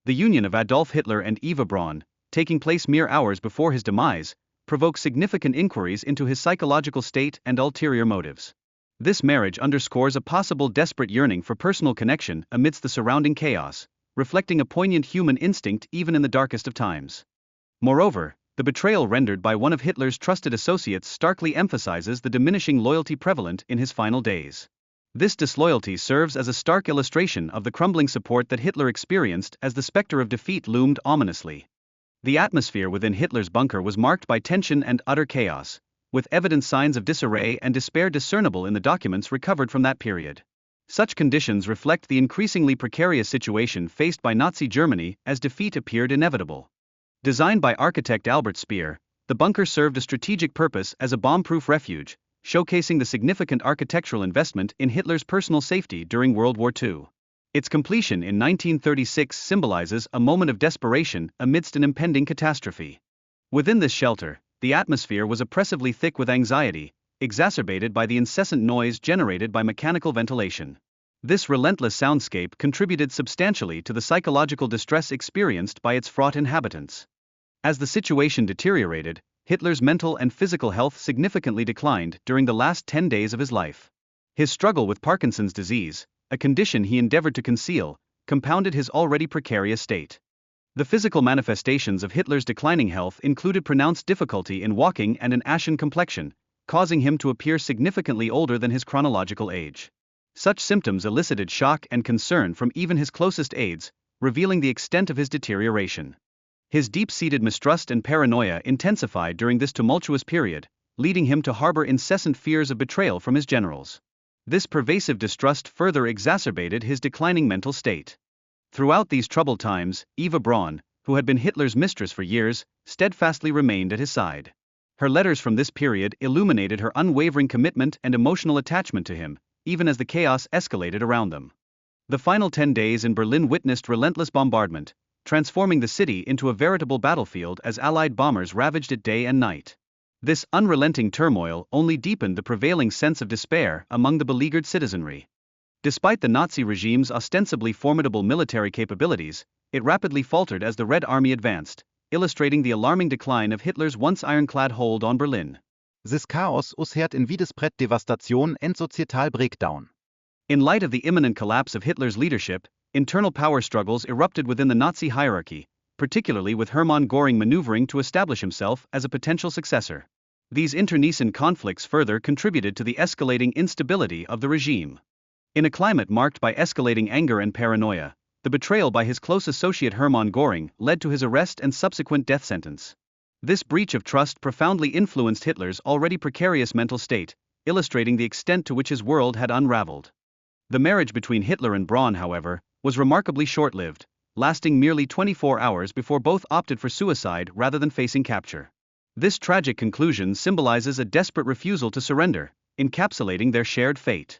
The union of Adolf Hitler and Eva Braun, taking place mere hours before his demise, provoked significant inquiries into his psychological state and ulterior motives. This marriage underscores a possible desperate yearning for personal connection amidst the surrounding chaos, reflecting a poignant human instinct even in the darkest of times. Moreover, the betrayal rendered by one of Hitler's trusted associates starkly emphasizes the diminishing loyalty prevalent in his final days. This disloyalty serves as a stark illustration of the crumbling support that Hitler experienced as the specter of defeat loomed ominously. The atmosphere within Hitler's bunker was marked by tension and utter chaos, with evident signs of disarray and despair discernible in the documents recovered from that period. Such conditions reflect the increasingly precarious situation faced by Nazi Germany as defeat appeared inevitable. Designed by architect Albert Speer, the bunker served a strategic purpose as a bomb-proof refuge, showcasing the significant architectural investment in Hitler's personal safety during World War II. Its completion in 1936 symbolizes a moment of desperation amidst an impending catastrophe. Within this shelter, the atmosphere was oppressively thick with anxiety, exacerbated by the incessant noise generated by mechanical ventilation. This relentless soundscape contributed substantially to the psychological distress experienced by its fraught inhabitants. As the situation deteriorated, Hitler's mental and physical health significantly declined during the last 10 days of his life. His struggle with Parkinson's disease, a condition he endeavored to conceal, compounded his already precarious state. The physical manifestations of Hitler's declining health included pronounced difficulty in walking and an ashen complexion, causing him to appear significantly older than his chronological age. Such symptoms elicited shock and concern from even his closest aides, revealing the extent of his deterioration. His deep-seated mistrust and paranoia intensified during this tumultuous period, leading him to harbor incessant fears of betrayal from his generals. This pervasive distrust further exacerbated his declining mental state. Throughout these troubled times, Eva Braun, who had been Hitler's mistress for years, steadfastly remained at his side. Her letters from this period illuminated her unwavering commitment and emotional attachment to him, even as the chaos escalated around them. The final 10 days in Berlin witnessed relentless bombardment, transforming the city into a veritable battlefield as Allied bombers ravaged it day and night. This unrelenting turmoil only deepened the prevailing sense of despair among the beleaguered citizenry. Despite the Nazi regime's ostensibly formidable military capabilities, it rapidly faltered as the Red Army advanced, illustrating the alarming decline of Hitler's once ironclad hold on Berlin. This chaos usert in widespread devastation and societal breakdown. In light of the imminent collapse of Hitler's leadership, internal power struggles erupted within the Nazi hierarchy, particularly with Hermann Göring maneuvering to establish himself as a potential successor. These internecine conflicts further contributed to the escalating instability of the regime. In a climate marked by escalating anger and paranoia, the betrayal by his close associate Hermann Göring led to his arrest and subsequent death sentence. This breach of trust profoundly influenced Hitler's already precarious mental state, illustrating the extent to which his world had unraveled. The marriage between Hitler and Braun, however, was remarkably short-lived, lasting merely 24 hours before both opted for suicide rather than facing capture. This tragic conclusion symbolizes a desperate refusal to surrender, encapsulating their shared fate.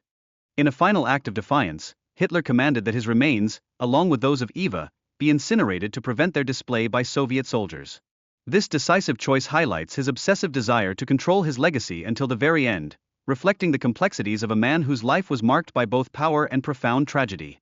In a final act of defiance, Hitler commanded that his remains, along with those of Eva, be incinerated to prevent their display by Soviet soldiers. This decisive choice highlights his obsessive desire to control his legacy until the very end, reflecting the complexities of a man whose life was marked by both power and profound tragedy.